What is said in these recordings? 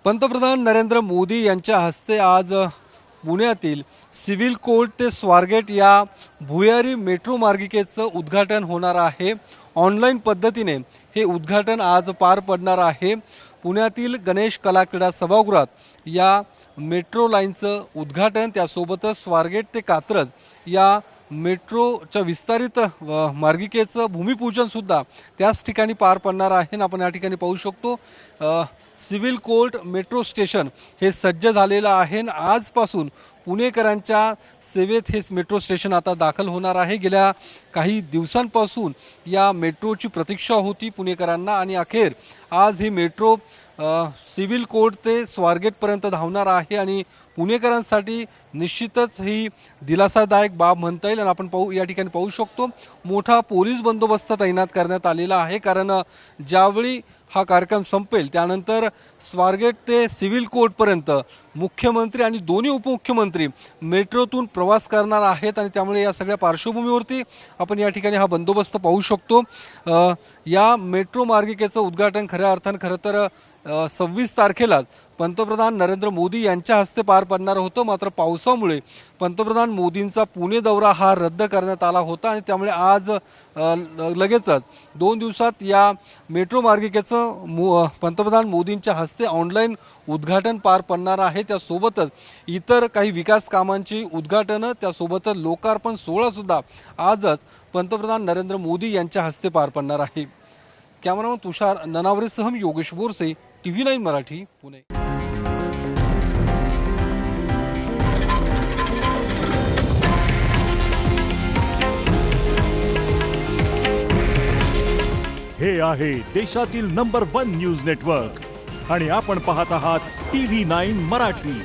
पंतप्रधान नरेंद्र मोदी यांच्या हस्ते आज पुण्यातील सिव्हिल कोर्ट ते स्वारगेट या भुयारी मेट्रो मार्गिकेचं उद्घाटन होणार आहे। ऑनलाईन पद्धतीने हे उद्घाटन आज पार पडणार आहे। पुण्यातील गणेश कला क्रीडा सभागृहात या मेट्रो लाईनचं उद्घाटन, त्यासोबतच स्वारगेट ते कात्रज या मेट्रोच्या विस्तारित मार्गिकेचं भूमिपूजनसुद्धा त्याच ठिकाणी पार पडणार आहे। आपण या ठिकाणी पाहू शकतो सिव्हिल कोर्ट मेट्रो स्टेशन हे सज्ज झालेलं आहे। आजपासून पुणेकरांच्या सेवेत हे मेट्रो स्टेशन आता दाखल होणार आहे। गेल्या काही दिवसांपासून या मेट्रोची प्रतीक्षा होती पुणेकरांना आणि अखेर आज ही मेट्रो सिव्हिल कोर्ट ते स्वारगेटपर्यंत धावणार आहे आणि पुणेकरांसाठी निश्चितच ही दिलासादायक बाब म्हणता येईल। आणि आपण या ठिकाणी पाहू शकतो मोठा पोलीस बंदोबस्त तैनात करण्यात आलेला आहे, कारण ज्यावेळी हा कार्यक्रम संपेल त्यानंतर स्वारगेट ते सिव्हिल कोर्टपर्यंत मुख्यमंत्री आणि दोन्ही उपमुख्यमंत्री मेट्रोतून प्रवास करणार आहेत आणि त्यामुळे या सगळ्या पार्श्वभूमीवरती आपण या ठिकाणी हा बंदोबस्त पाहू शकतो। या मेट्रो मार्गिकेचं उद्घाटन खऱ्या अर्थानं खरं तर 26 तारखेला पंतप्रधान नरेंद्र मोदी यांच्या हस्ते पार पडणार होतं, मात्र पावसामुळे पंतप्रधान मोदींचा पुणे दौरा हा रद्द करण्यात आला होता आणि त्यामुळे आज लगेचच 2 दिवसात या मेट्रो मार्गिकेचं पंतप्रधान मोदींच्या हस्ते ऑनलाईन उद्घाटन पार पडणार आहे। त्यासोबतच इतर काही विकास कामांची उद्घाटनं, त्यासोबतच लोकार्पण सोहळासुद्धा आजच पंतप्रधान नरेंद्र मोदी यांच्या हस्ते पार पडणार आहे। कॅमेरामन तुषार ननावरेसह योगेश बोरसे, TV9 मराठी, पुणे। हे आहे देशातील नंबर 1 न्यूज नेटवर्क आणि आपण पाहत आहात TV9 मराठी।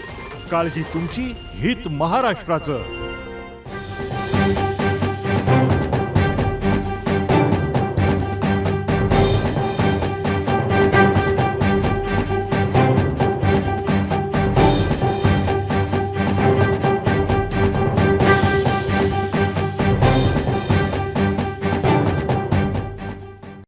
काळजी तुमची, हित महाराष्ट्राचं।